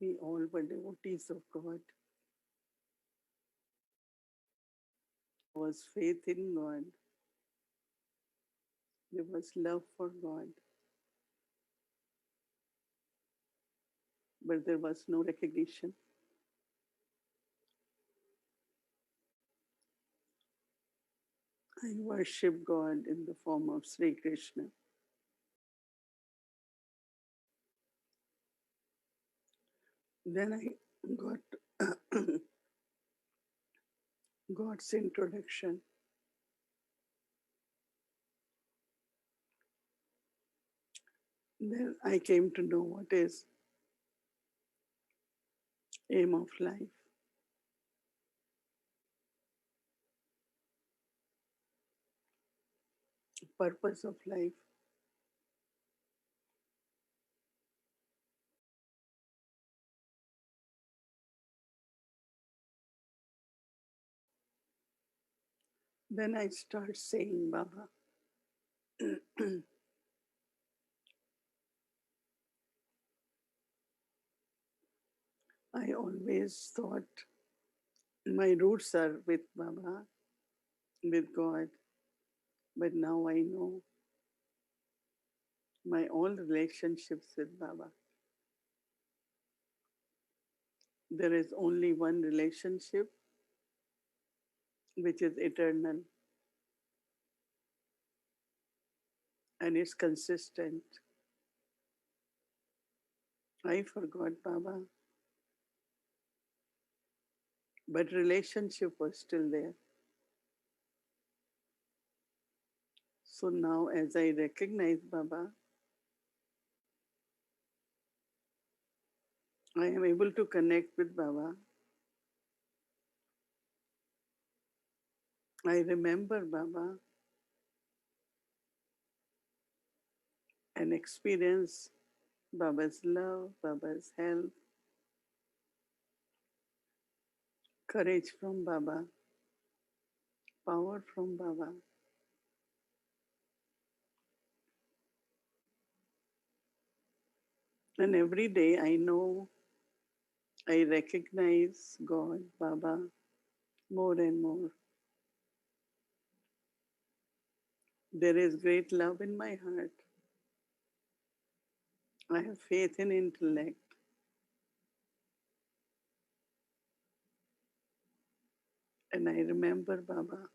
We all were devotees of God. There was faith in God. There was love for God. But there was no recognition. I worship God in the form of Sri Krishna. Then I got God's introduction. Then I came to know what is aim of life, purpose of life. Then I start saying, Baba, I always thought my roots are with Baba, with God, but now I know my all relationships with Baba. There is only one relationship which is eternal and it's consistent. I forgot Baba, but relationship was still there. So now as I recognize Baba, I am able to connect with Baba. I remember Baba and experience Baba's love, Baba's help, courage from Baba, power from Baba. And every day I know I recognize God, Baba, more and more. There is great love in my heart. I have faith in intellect. And I remember Baba.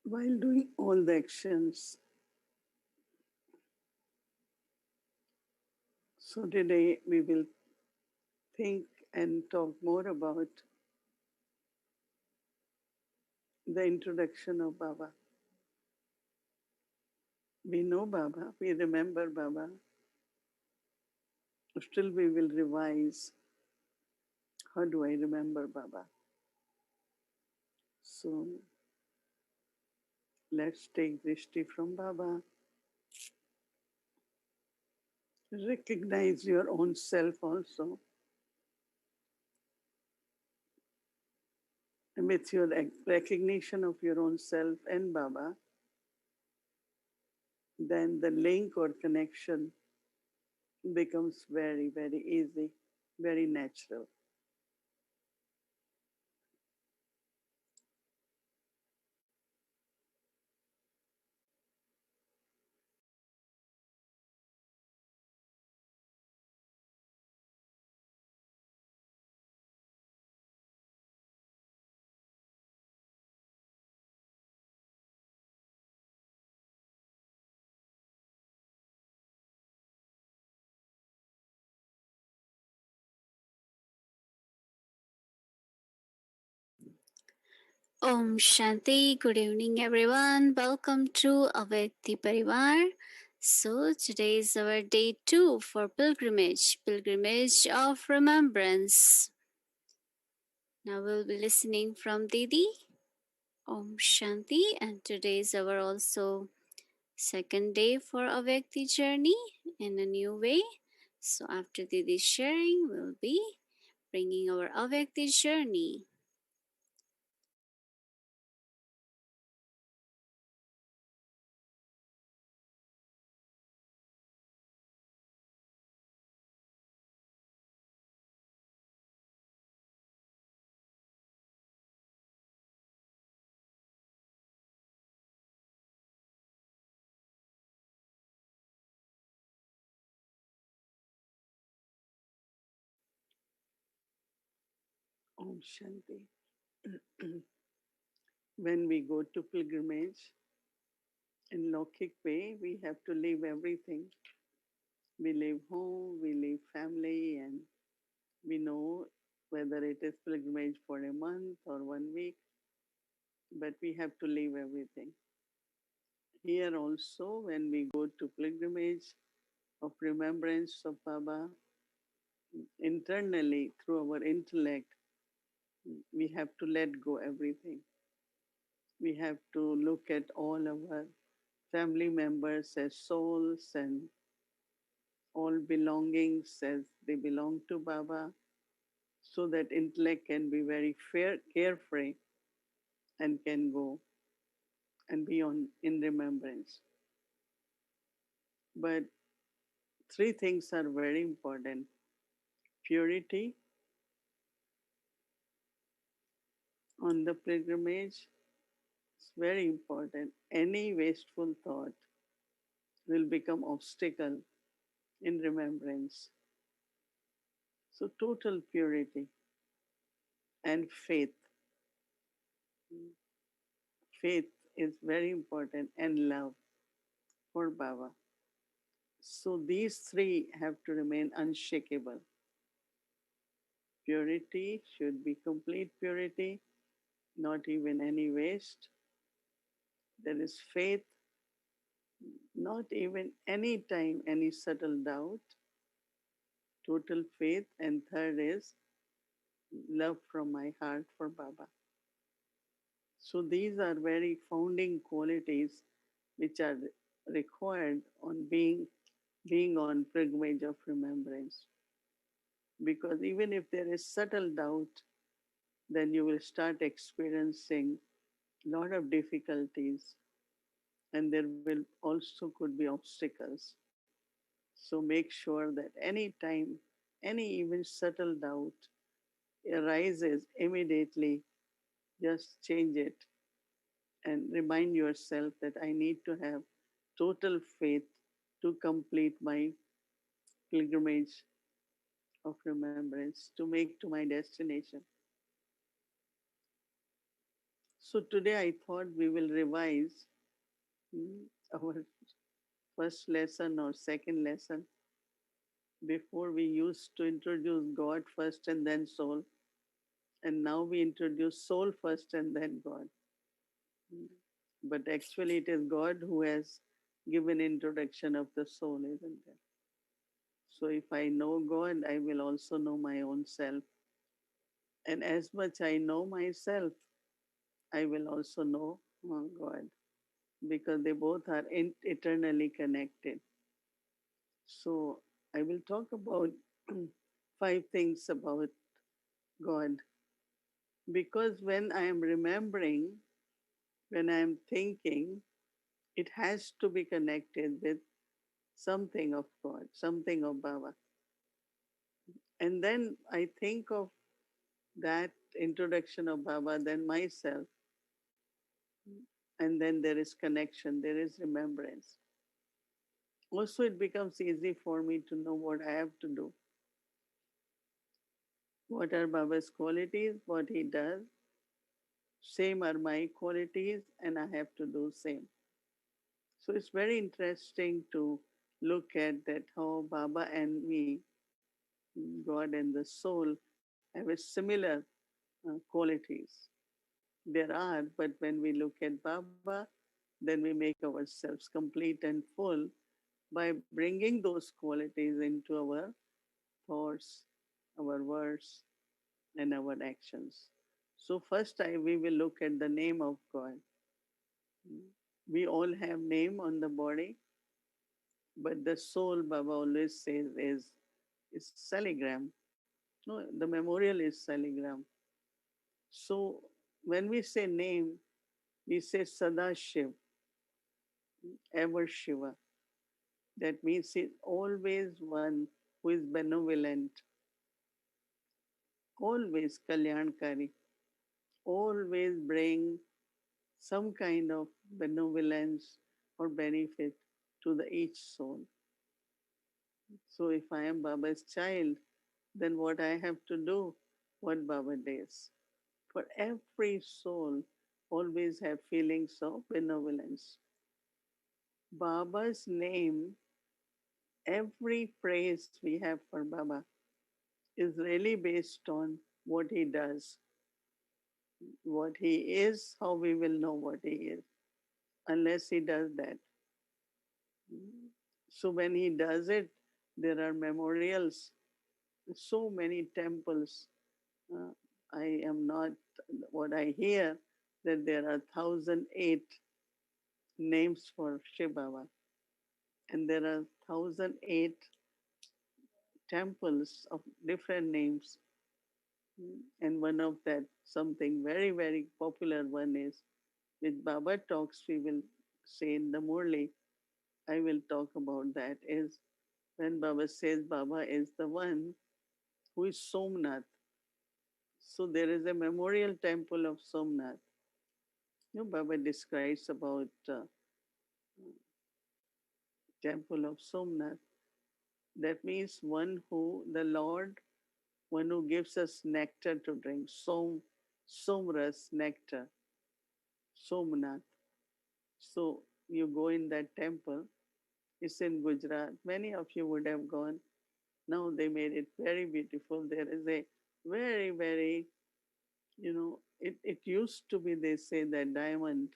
While doing all the actions, so today we will think and talk more about the introduction of Baba. We know Baba, we remember Baba. Still we will revise, how do I remember Baba? So let's take Drishti from Baba. Recognize your own self also. And with your recognition of your own self and Baba, then the link or connection becomes very, very easy, very natural. Om Shanti. Good evening, everyone. Welcome to Aveti Parivar. So, today is our day 2 for pilgrimage of remembrance. Now we'll be listening from Didi. Om Shanti. And today is our also second day for Avekti journey in a new way. So, after Didi's sharing, we'll be bringing our Avekti journey. Shanti. When we go to pilgrimage, in Lokik way, we have to leave everything. We leave home, we leave family, and we know whether it is pilgrimage for a month or 1 week, but we have to leave everything. Here also, when we go to pilgrimage of remembrance of Baba, internally through our intellect, we have to let go everything. We have to look at all our family members as souls and all belongings as they belong to Baba, so that intellect can be very carefree and can go and be on in remembrance. But three things are very important: purity on the pilgrimage is very important. Any wasteful thought will become obstacle in remembrance. So total purity and faith. Faith is very important and love for Baba. So these three have to remain unshakable. Purity should be complete purity, not even any waste. There is faith, not even any time any subtle doubt, total faith. And third is love from my heart for Baba. So these are very founding qualities which are required on being on pilgrimage of remembrance. Because even if there is subtle doubt, then you will start experiencing a lot of difficulties, and there will also could be obstacles. So make sure that any time, any even subtle doubt arises immediately, just change it and remind yourself that I need to have total faith to complete my pilgrimage of remembrance, to make to my destination. So today I thought we will revise our first lesson or second lesson. Before we used to introduce God first and then soul, and now we introduce soul first and then God. But actually, it is God who has given introduction of the soul, isn't it? So if I know God, I will also know my own self. And as much I know myself, I will also know God, because they both are eternally connected. So I will talk about five things about God, because when I am remembering, when I am thinking, it has to be connected with something of God, something of Baba. And then I think of that introduction of Baba, then myself, and then there is connection, there is remembrance. Also, it becomes easy for me to know what I have to do. What are Baba's qualities, what he does. Same are my qualities, and I have to do same. So it's very interesting to look at that how Baba and me, God and the soul, have a similar qualities. There are, but when we look at Baba, then we make ourselves complete and full by bringing those qualities into our thoughts, our words, and our actions. So first, we will look at the name of God. We all have name on the body, but the soul, Baba always says, is saligram. No, the memorial is saligram. So when we say name, we say Sada Shiv, ever Shiva. That means he's always one who is benevolent, always Kalyankari, always bring some kind of benevolence or benefit to the each soul. So if I am Baba's child, then what I have to do? what Baba does. For every soul always have feelings of benevolence. Baba's name, every praise we have for Baba is really based on what he does, what he is, how we will know what he is, unless he does that. So when he does it, there are memorials, so many temples. Uh, I am not, what I hear, that there are 1,008 names for Shiv Baba, and there are 1,008 temples of different names. And one of that, something very, very popular one is, with Baba talks, we will say in the Murli, I will talk about that, is when Baba says Baba is the one who is Somnath. So there is a memorial temple of Somnath. Baba describes about temple of Somnath. That means one who, the Lord, one who gives us nectar to drink, Somras, nectar, Somnath. So you go in that temple, it's in Gujarat. Many of you would have gone. Now they made it very beautiful. There is a very, very, it used to be, they say that diamond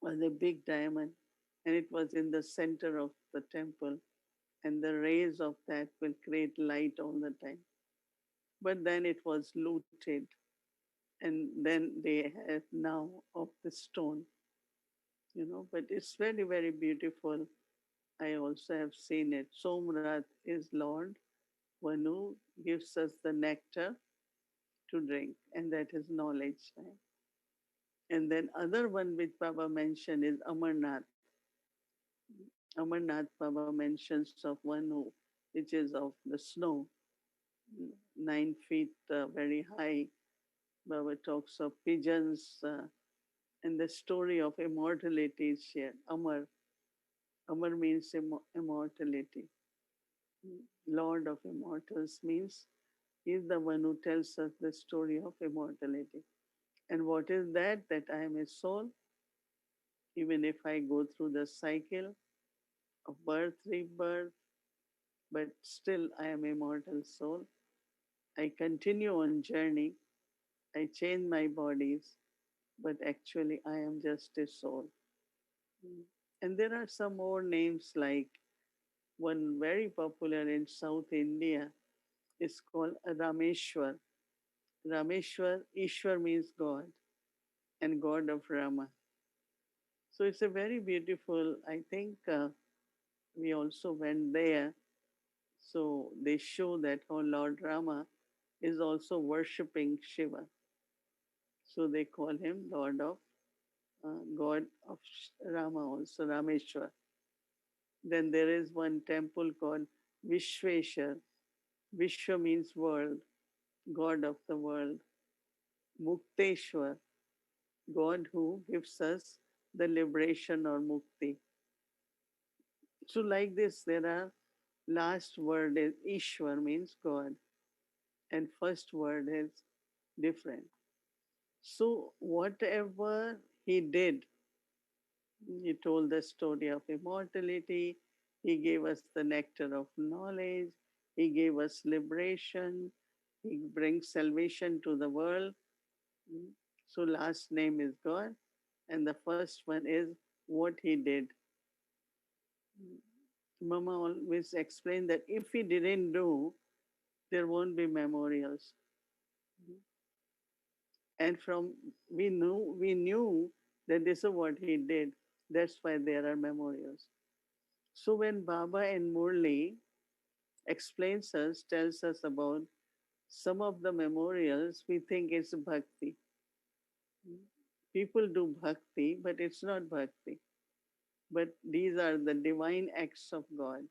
was a big diamond and it was in the center of the temple, and the rays of that will create light all the time. But then it was looted, and then they have now of the stone, but it's very, very beautiful. I also have seen it. Somrat is Lord, one who gives us the nectar to drink, and that is knowledge. Right? And then other one which Baba mentioned is Amarnath. Amarnath Baba mentions of one who, which is of the snow, 9 feet very high. Baba talks of pigeons, and the story of immortality is shared. Amar. Amar means immortality. Lord of immortals means he's the one who tells us the story of immortality. And what is that? That I am a soul, even if I go through the cycle of birth, rebirth, but still I am a mortal soul. I continue on journey. I change my bodies, but actually I am just a soul. And there are some more names, like one very popular in South India is called Rameshwar. Rameshwar, Ishwar means God, and God of Rama. So it's a very beautiful, I think we also went there. So they show that how Lord Rama is also worshipping Shiva. So they call him Lord of God of Rama, also Rameshwar. Then there is one temple called Vishweshwar. Vishwa means world, God of the world. Mukteshwar, God who gives us the liberation or mukti. So like this, there are last word is Ishwar means God, and first word is different. So whatever he did, he told the story of immortality. He gave us the nectar of knowledge. He gave us liberation. He brings salvation to the world. Mm. So last name is God, and the first one is what he did. Mm. Mama always explained that if he didn't do, there won't be memorials. Mm. And from we knew that this is what he did. That's why there are memorials. So when Baba and Murli explains us, tells us about some of the memorials, we think it's bhakti. People do bhakti, but it's not bhakti. But these are the divine acts of God.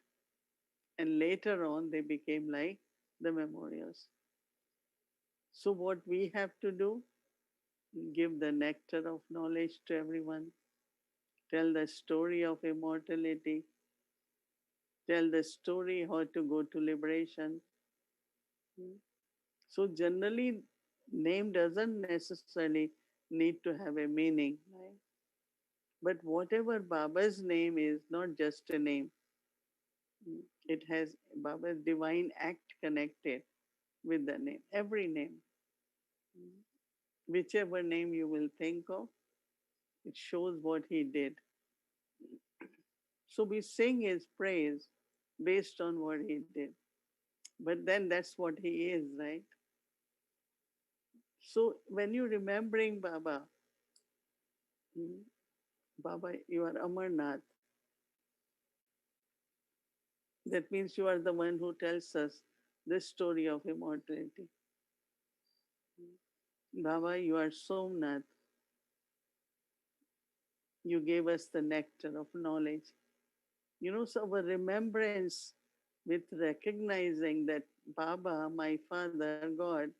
And later on, they became like the memorials. So, what we have to do, give the nectar of knowledge to everyone, tell the story of immortality, tell the story how to go to liberation. So generally, name doesn't necessarily need to have a meaning, right? But whatever Baba's name is, not just a name, it has Baba's divine act connected with the name, every name. Whichever name you will think of, it shows what he did. So we sing his praise based on what he did. But then that's what he is, right? So when you're remembering Baba, hmm, Baba, you are Amarnath. That means you are the one who tells us the story of immortality. Baba, you are Somnath. You gave us the nectar of knowledge. So our remembrance with recognizing that Baba, my Father, God,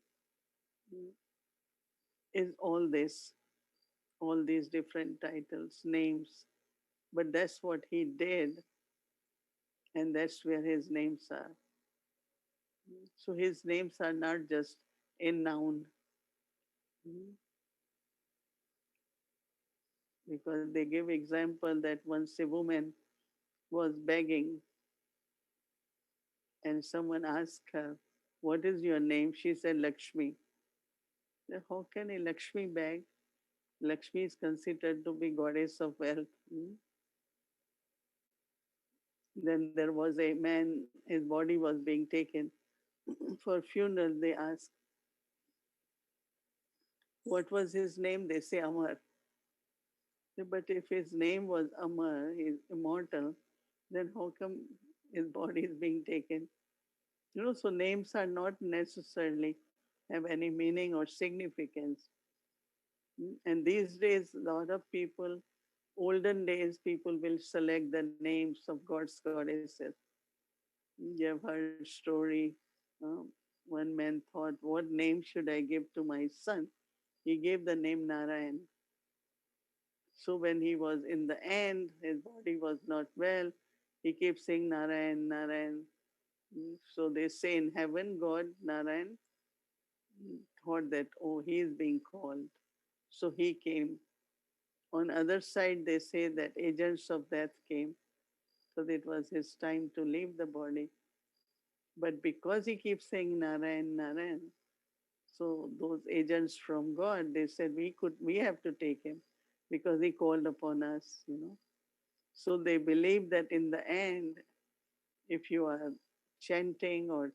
is all these different titles, names. But that's what he did, and that's where his names are. So his names are not just a noun, because they give example that once a woman was begging and someone asked her, "What is your name?" She said, "Lakshmi." How can a Lakshmi beg? Lakshmi is considered to be goddess of wealth. Then there was a man, his body was being taken for funeral. They asked, "What was his name?" They say, "Amar." But if his name was Amar, he's immortal, then how come his body is being taken? So names are not necessarily have any meaning or significance. And these days, a lot of people, olden days, people will select the names of God's goddesses. You have heard story. Um, One man thought, "What name should I give to my son?" He gave the name Narayan. So when he was in the end, his body was not well. He kept saying Narayan, Narayan. So they say in heaven, God, Narayan, thought that, oh, he is being called. So he came. On other side, they say that agents of death came. So it was his time to leave the body. But because he keeps saying Narayan, Narayan, so those agents from God, they said we have to take him because he called upon us. So they believe that in the end, if you are chanting or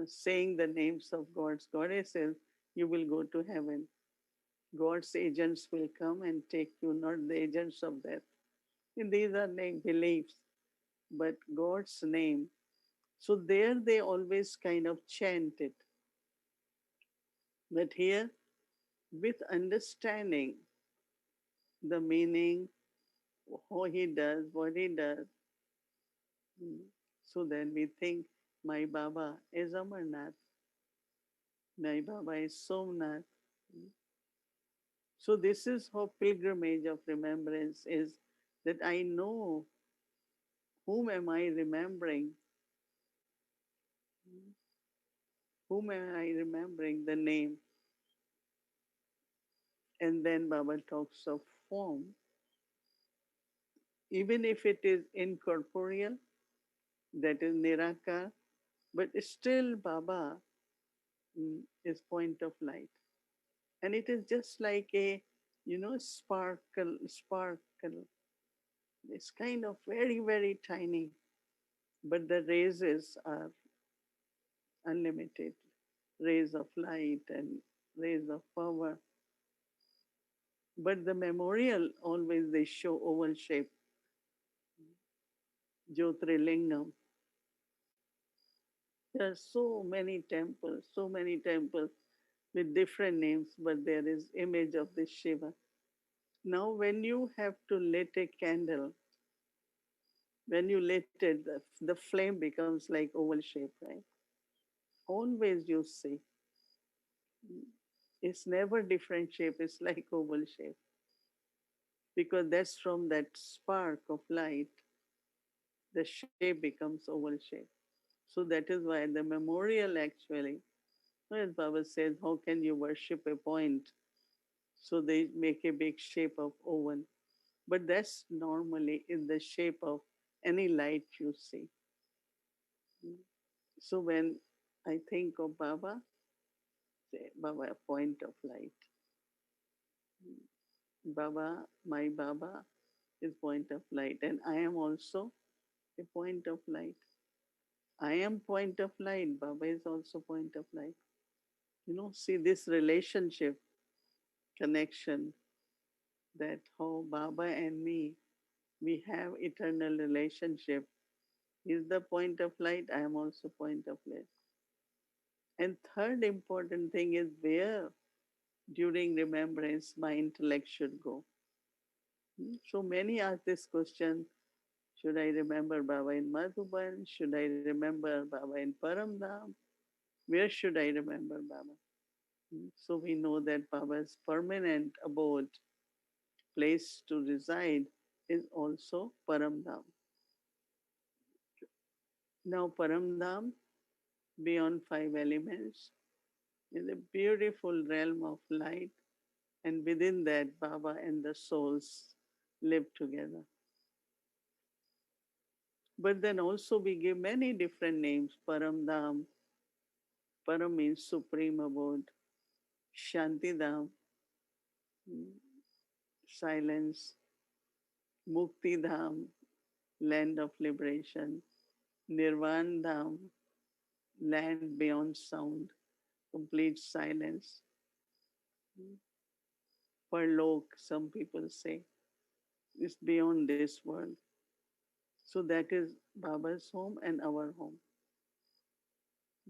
saying the names of God's goddesses, you will go to heaven. God's agents will come and take you, not the agents of death. And these are beliefs, but God's name. So there they always kind of chant it. But here, with understanding the meaning, how he does, what he does, so then we think, my Baba is Amarnath, my Baba is Somnath. So this is how pilgrimage of remembrance is, that I know whom am I remembering, whom am I remembering, the name. And then Baba talks of form, even if it is incorporeal, that is Nirakar, but still Baba is point of light. And it is just like sparkle. It's kind of very, very tiny, but the rays are unlimited. Rays of light and rays of power. But the memorial always they show oval shape, Jyotirlingam. There are so many temples with different names, but there is image of this Shiva. Now, when you have to lit a candle, when you lit it, the flame becomes like oval shape, right? Always you see, it's never different shape. It's like oval shape because that's from that spark of light, the shape becomes oval shape. So that is why the memorial actually Well, Baba says, how can you worship a point? So they make a big shape of oven. But that's normally in the shape of any light you see. So when I think of Baba, say Baba, a point of light. Baba, my Baba is point of light. And I am also a point of light. I am point of light. Baba is also point of light. See this relationship, connection, that how Baba and me, we have eternal relationship. He's the point of light. I am also point of light. And third important thing is where during remembrance my intellect should go. So many ask this question, should I remember Baba in Madhuban? Should I remember Baba in Paramdham? Where should I remember Baba? So we know that Baba's permanent abode, place to reside, is also Paramdham. Now, Paramdham, beyond five elements, is a beautiful realm of light, and within that, Baba and the souls live together. But then also we give many different names. Paramdham, Param means supreme abode. Shantidham, silence. Muktidham, land of liberation. Nirvandham, land beyond sound, complete silence. Parlok, some people say, is beyond this world. So that is Baba's home and our home.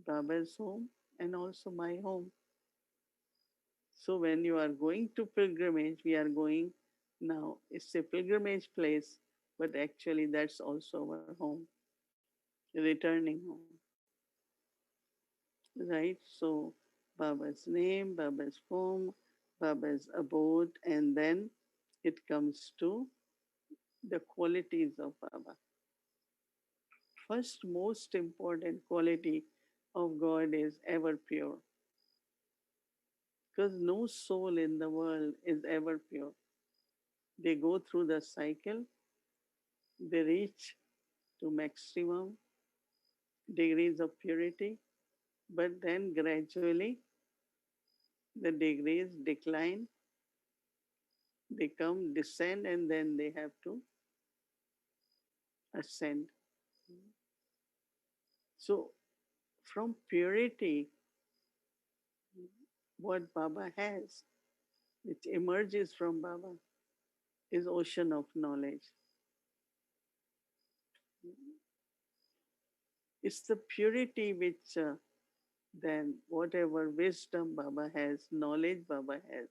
Baba's home and also my home. So when you are going to pilgrimage, we are going now. It's a pilgrimage place, but actually that's also our home, returning home. Right? So Baba's name, Baba's home, Baba's abode, and then it comes to the qualities of Baba. First, most important quality of God is ever pure. Because no soul in the world is ever pure. They go through the cycle, they reach to maximum degrees of purity, but then gradually the degrees decline, they come, descend, and then they have to ascend. So, from purity, what Baba has, which emerges from Baba, is ocean of knowledge. It's the purity which then whatever wisdom Baba has, knowledge Baba has.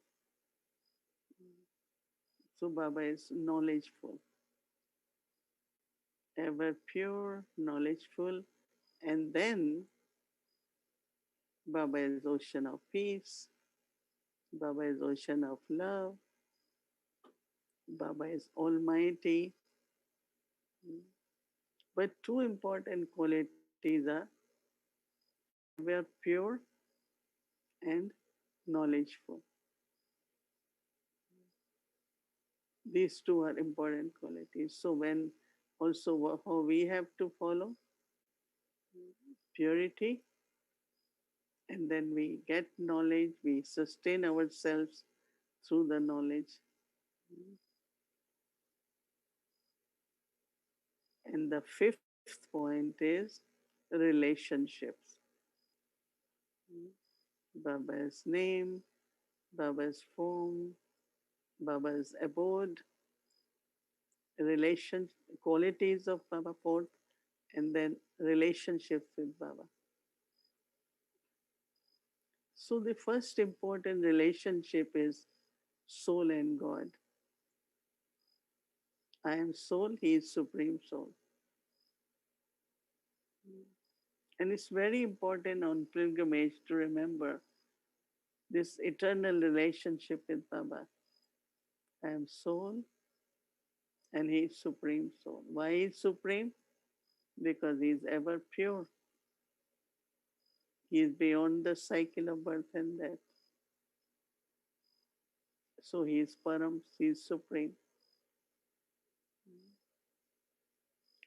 So Baba is knowledgeful, ever pure, knowledgeful, and then Baba is ocean of peace, Baba is ocean of love, Baba is almighty. But two important qualities are ever pure and knowledgeful. These two are important qualities. So when also how we have to follow purity, and then we get knowledge, we sustain ourselves through the knowledge. And the fifth point is relationships. Baba's name, Baba's form, Baba's abode, relation qualities of Baba fourth, and then relationships with Baba. So the first important relationship is soul and God. I am soul, he is supreme soul. And it's very important on pilgrimage to remember this eternal relationship with Baba. I am soul and he is supreme soul. Why is supreme? Because he is ever pure. He is beyond the cycle of birth and death. So he is Param, he is supreme.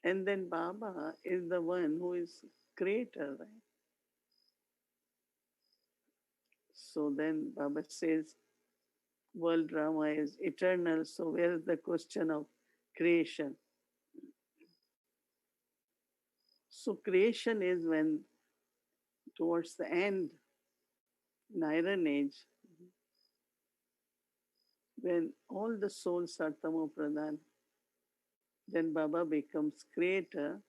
And then Baba is the one who is creator, right? So then Baba says, world drama is eternal. So where is the question of creation? So creation is when towards the end, in Iron Age, when all the souls are Tamo Pradhan, then Baba becomes creator.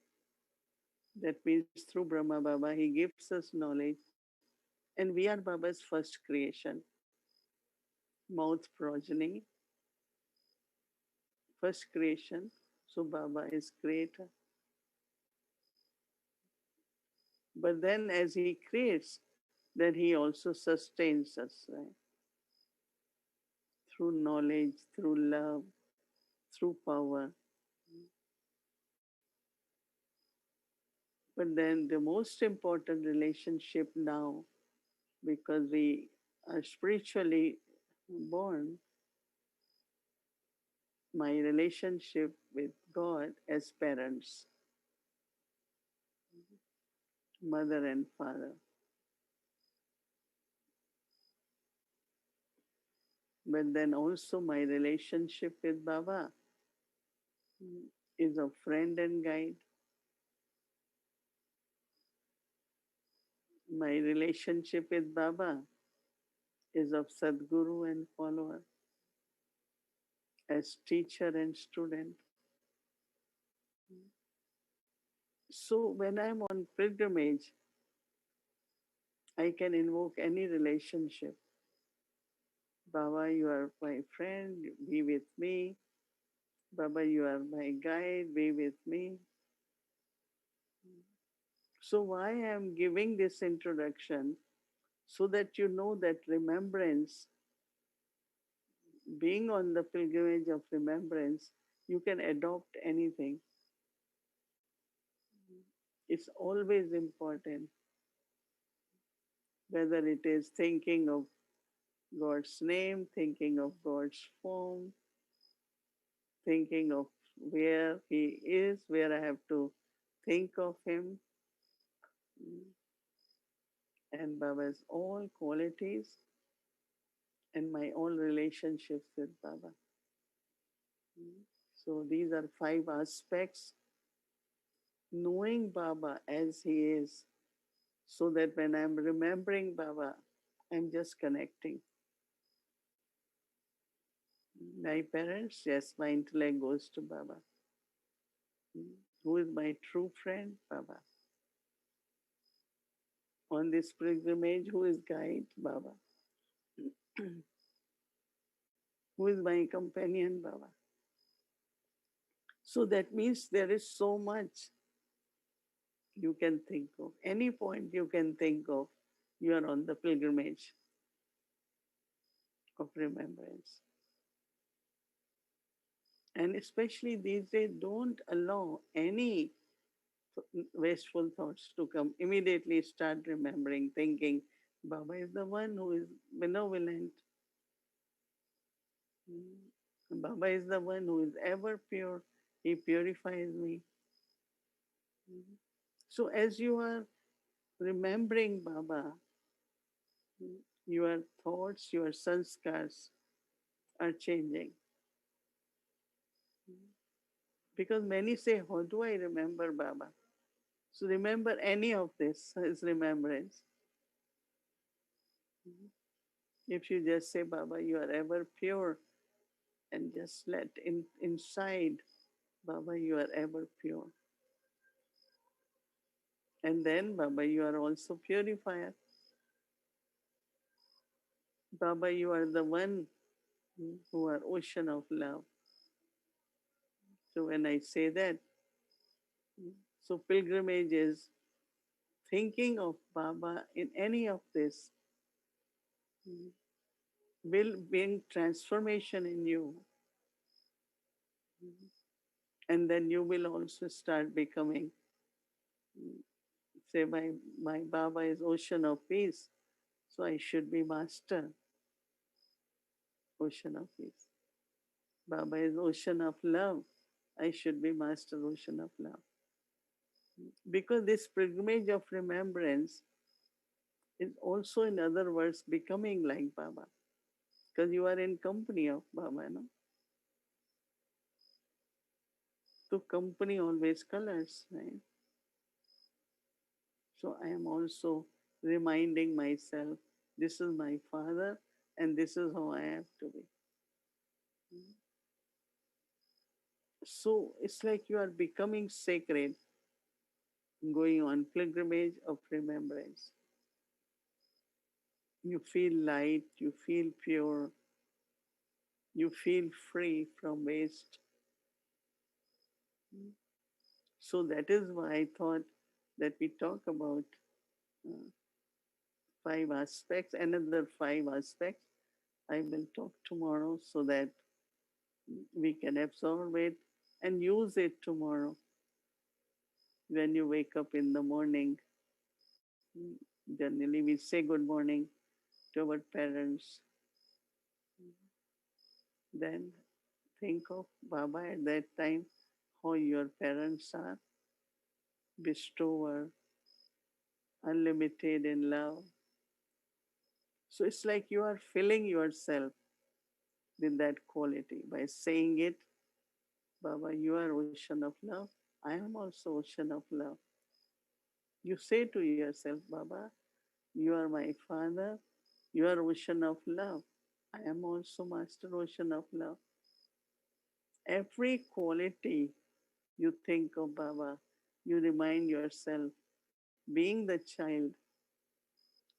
That means through Brahma Baba, he gives us knowledge. And we are Baba's first creation, mouth progeny, first creation. So Baba is creator. But then as he creates, then he also sustains us, right? Through knowledge, through love, through power. But then the most important relationship now, because we are spiritually born, my relationship with God as parents, mother and father. But then also my relationship with Baba is a friend and guide. My relationship with Baba is of Sadguru and follower, as teacher and student. So when I'm on pilgrimage, I can invoke any relationship. Baba, you are my friend, be with me. Baba, you are my guide, be with me. So why I'm giving this introduction? So that you know that remembrance, being on the pilgrimage of remembrance, you can adopt anything. It's always important, whether it is thinking of God's name, thinking of God's form, thinking of where He is, where I have to think of Him, and Baba's all qualities and my own relationships with Baba. So these are 5 aspects. Knowing Baba as He is, so that when I'm remembering Baba, I'm just connecting. My parents, yes, my intellect goes to Baba. Who is my true friend? Baba. On this pilgrimage, who is guide? Baba. Who is my companion? Baba. So that means there is so much you can think of. Any point you can think of, you are on the pilgrimage of remembrance. And especially these days, don't allow any wasteful thoughts to come. Immediately start remembering, thinking, Baba is the one who is benevolent. Baba is the one who is ever pure. He purifies me. So as you are remembering Baba, your thoughts, your sanskars are changing. Because many say, how do I remember Baba? So remember any of this is remembrance. If you just say, Baba, you are ever pure, and just let inside, Baba, you are ever pure. And then, Baba, you are also purifier. Baba, you are the one who are ocean of love. So when I say that, so pilgrimage is thinking of Baba in any of this will bring transformation in you. And then you will also start becoming Say my Baba is ocean of peace, so I should be master, ocean of peace. Baba is ocean of love, I should be master, ocean of love. Because this pilgrimage of remembrance is also, in other words, becoming like Baba. Because you are in company of Baba, no? So company always colors, right? So I am also reminding myself, this is my father and this is how I have to be. So it's like you are becoming sacred, going on pilgrimage of remembrance. You feel light, you feel pure, you feel free from waste. So that is why I thought that we talk about uh, five aspects, another five aspects. I will talk tomorrow so that we can absorb it and use it tomorrow when you wake up in the morning. Generally, we say good morning to our parents. Then think of Baba at that time, how your parents are, bestower, unlimited in love. So it's like you are filling yourself with that quality by saying it, Baba, you are ocean of love. I am also ocean of love. You say to yourself, Baba, you are my father. You are ocean of love. I am also master ocean of love. Every quality you think of Baba, you remind yourself, being the child,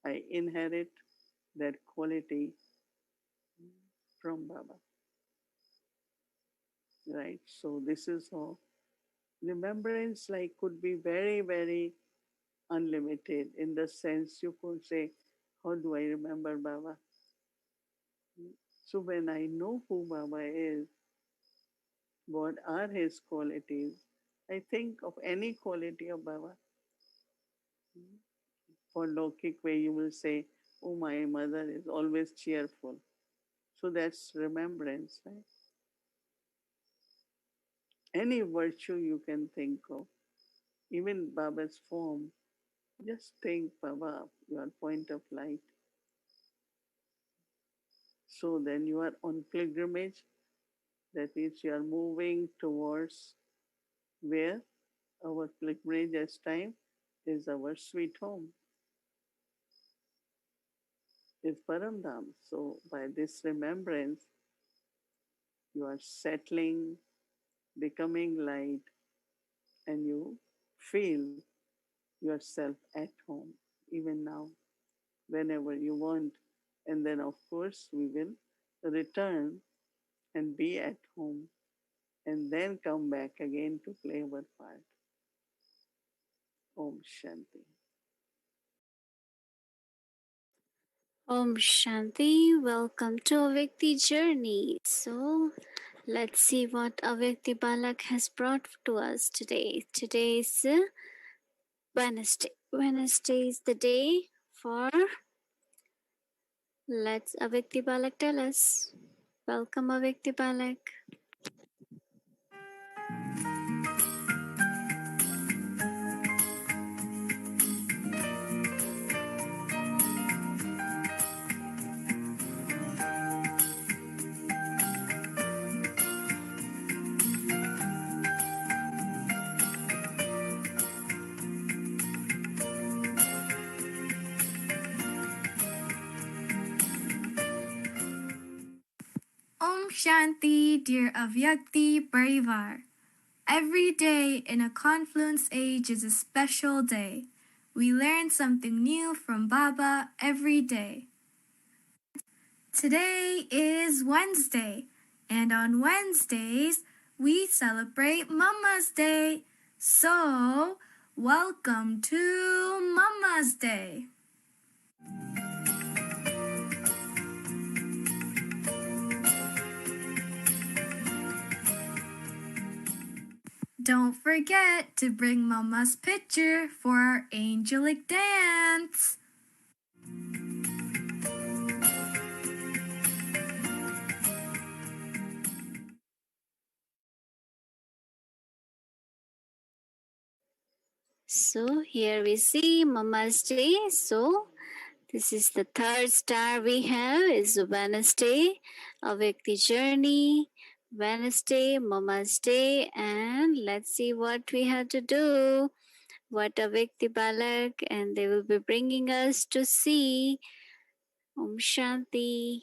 I inherit that quality from Baba. Right? So this is how remembrance like could be very, very unlimited in the sense you could say, how do I remember Baba? So when I know who Baba is, what are his qualities, I think of any quality of Baba. For Lokik way, you will say, oh, my mother is always cheerful. So that's remembrance, right? Any virtue you can think of, even Baba's form, just think Baba, your point of light. So then you are on pilgrimage. That means you are moving towards where our pilgrimage as time is our sweet home, is Paramdham. So by this remembrance, you are settling, becoming light, and you feel yourself at home, even now, whenever you want. And then, of course, we will return and be at home and then come back again to play our part. Om Shanti. Om Shanti, welcome to Avyakti Journey. So, let's see what Avyakti Balak has brought to us today. Today is Wednesday. Wednesday is the day for. Let's Avyakti Balak tell us. Welcome, Avyakti Balak. Om Shanti, dear Avyakti Parivar. Every day in a confluence age is a special day. We learn something new from Baba every day. Today is Wednesday, and on Wednesdays we celebrate Mama's Day. So, welcome to Mama's Day. don't forget to bring Mama's picture for our angelic dance. So here we see Mama's Day. So this is the third star we have is Wednesday, Awake the Journey, Wednesday, Mama's Day, and let's see what we have to do. What Awake the Balak, and they will be bringing us to see Om Shanti.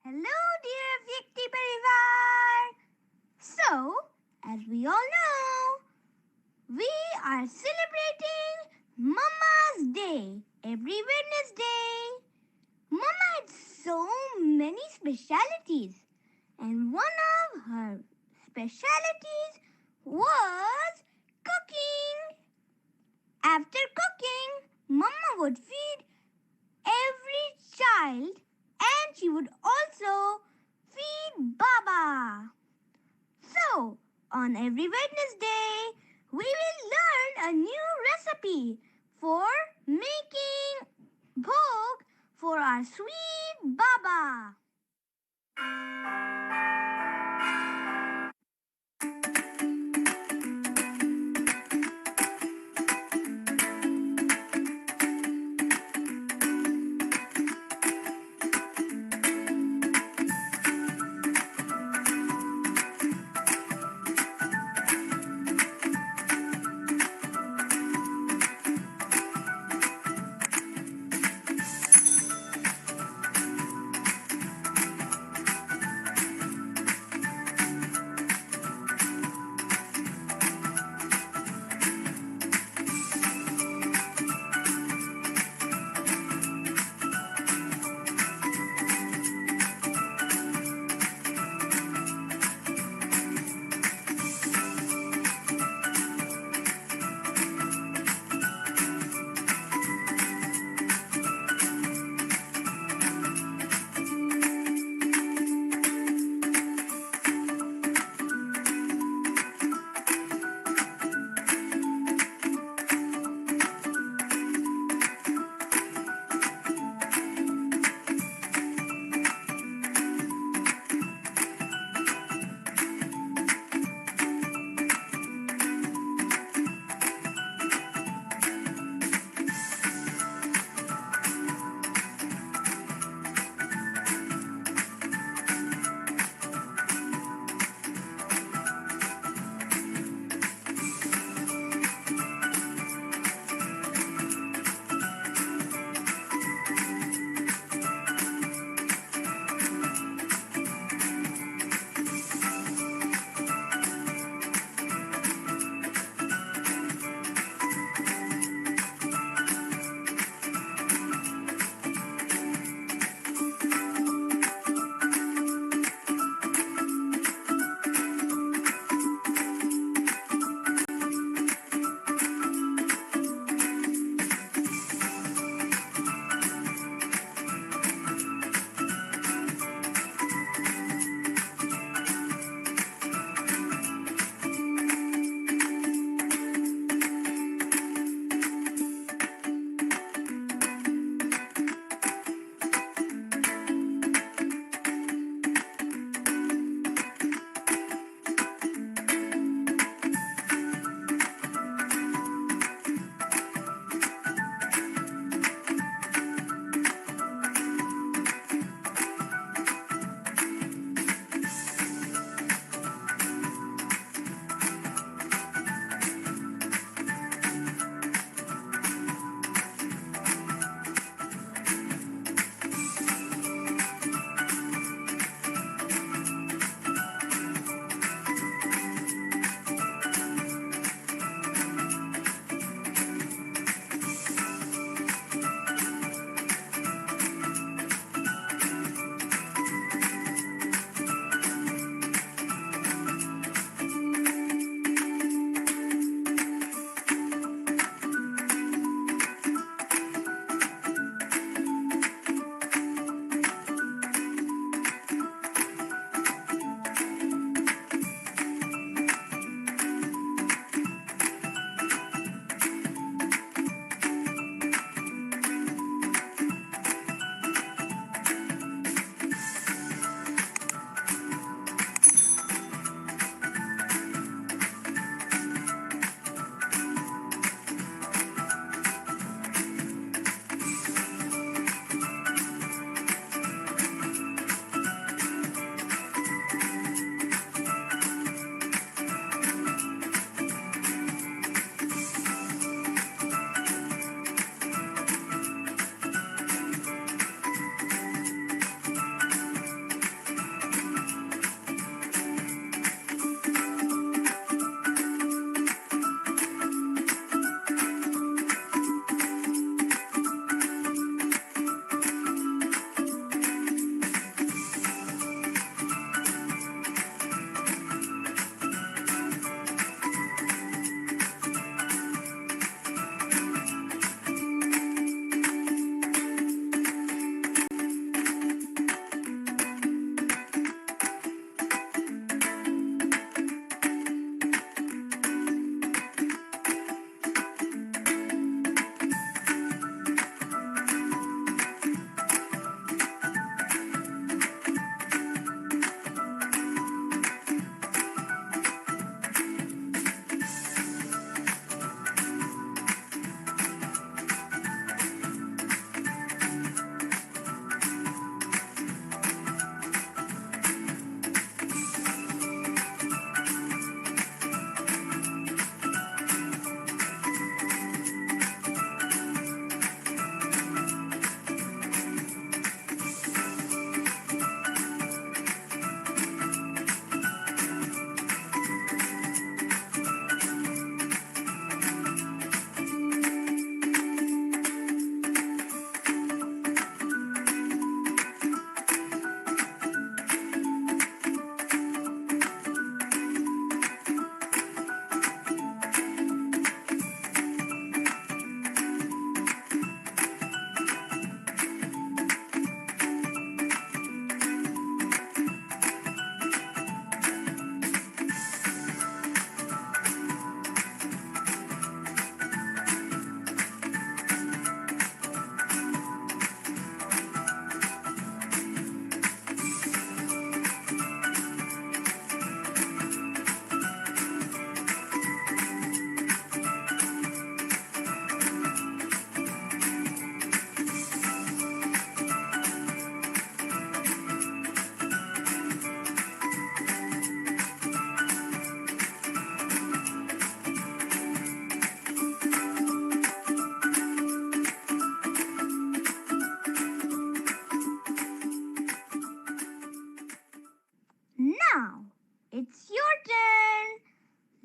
Hello, dear Vyakti Parivar. So, as we all know, we are celebrating Mama's Day every Wednesday. Mama had so many specialities, and one of her specialities was cooking. After cooking, Mama would feed every child, and she would also feed Baba. So, on every Wednesday, we will learn a new recipe for making bhog for our sweet Baba.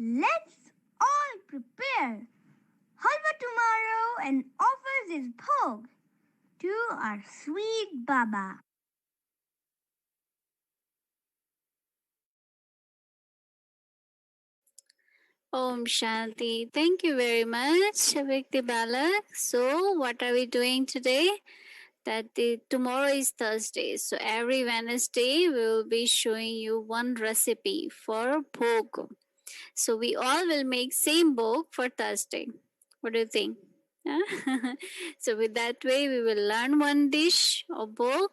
let's all prepare halwa tomorrow and offer this bhog to our sweet Baba. Om Shanti. Thank you very much, Vikti Balak. So, what are we doing today? Tomorrow is Thursday. So, every Wednesday, we will be showing you one recipe for bhog. So, we all will make same bhog for Thursday. What do you think? Yeah? So, with that way, we will learn one dish of bhog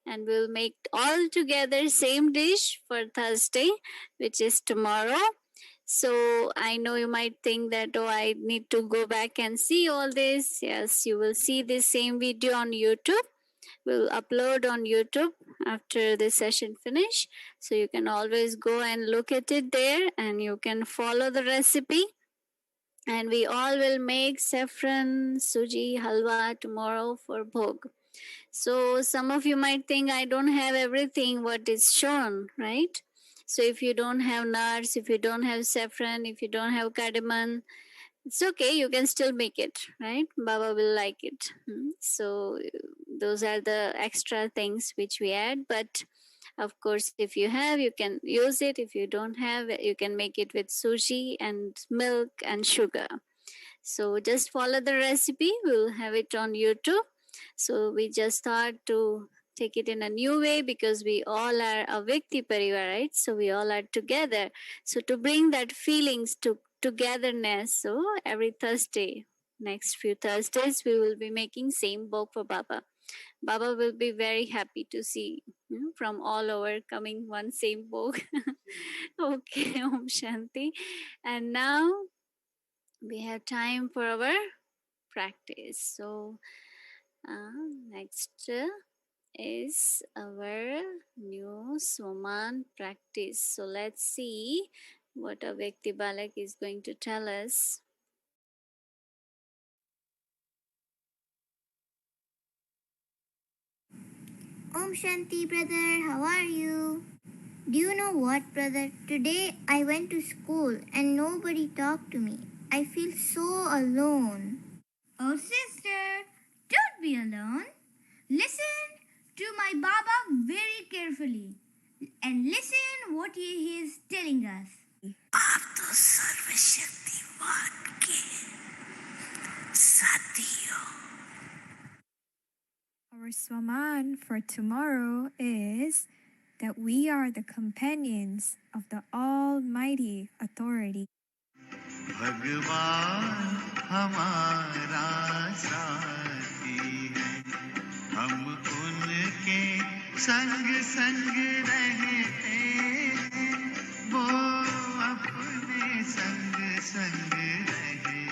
and we'll make all together same dish for Thursday, which is tomorrow. So I know you might think that, oh, I need to go back and see all this. Yes, you will see this same video on YouTube. We'll upload on YouTube after this session finish. So you can always go and look at it there and you can follow the recipe. And we all will make saffron suji halwa tomorrow for bhog. So some of you might think I don't have everything what is shown, right? So if you don't have nuts, if you don't have saffron, if you don't have cardamom, it's okay. You can still make it, right? Baba will like it. So those are the extra things which we add. But of course, if you have, you can use it. If you don't have, you can make it with sushi and milk and sugar. So just follow the recipe. We'll have it on YouTube. So we just thought to take it in a new way because we all are a Vikti Parivar, right? So we all are together. So to bring that feelings to togetherness. So every Thursday, next few Thursdays, we will be making same book for Baba. Baba will be very happy to see from all over coming one same book. Okay, Om Shanti. And now we have time for our practice. So next is our new Swaman practice. So let's see what our Vyakti Balak is going to tell us. Om Shanti, brother, how are you? Do you know what, brother? Today I went to school and nobody talked to me. I feel so alone. Oh, sister, don't be alone. Listen to my Baba very carefully and listen what he is telling us. आप तो सर्वशक्तिमान के साथी हो. Our Swaman for tomorrow is that we are the companions of the Almighty Authority. भगवान हमारा साथी है, हम उनके संग संग रहते हैं, वो अपने संग संग रहते हैं.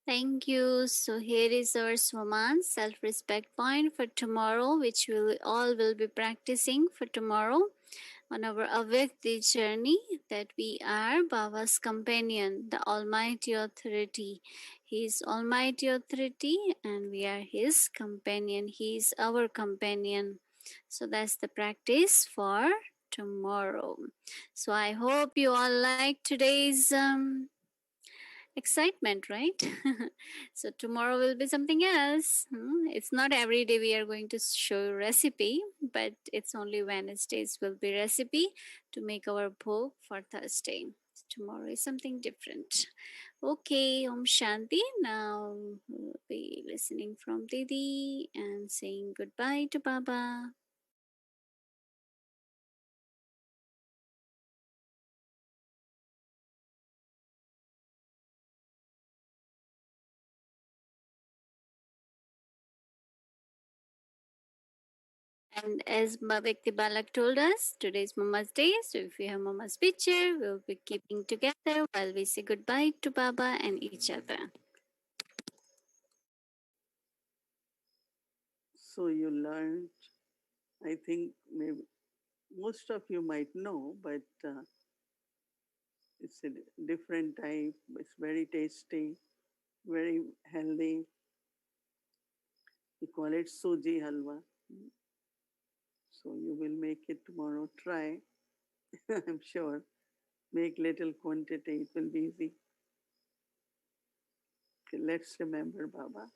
Thank you. So here is our Swaman self-respect point for tomorrow, which we all will be practicing for tomorrow on our Avyakti journey, that we are Baba's companion, the Almighty Authority. He is Almighty Authority and we are His companion. He is our companion. So that's the practice for tomorrow. So I hope you all like today's excitement, right? So tomorrow will be something else. It's not every day we are going to show recipe, but it's only Wednesdays will be recipe to make our bhog for Thursday. Tomorrow is something different. Okay, Om Shanti. Now we'll be listening from Didi and saying goodbye to Baba. And as Bhavekti Balak told us, today is Mama's day. So if we have Mama's picture, we'll be keeping together while we say goodbye to Baba and each other. So you learned, I think maybe most of you might know, but it's a different type. It's very tasty, very healthy. We call it suji halwa. So you will make it tomorrow. Try. I'm sure. Make little quantity. It will be easy. Okay, let's remember Baba.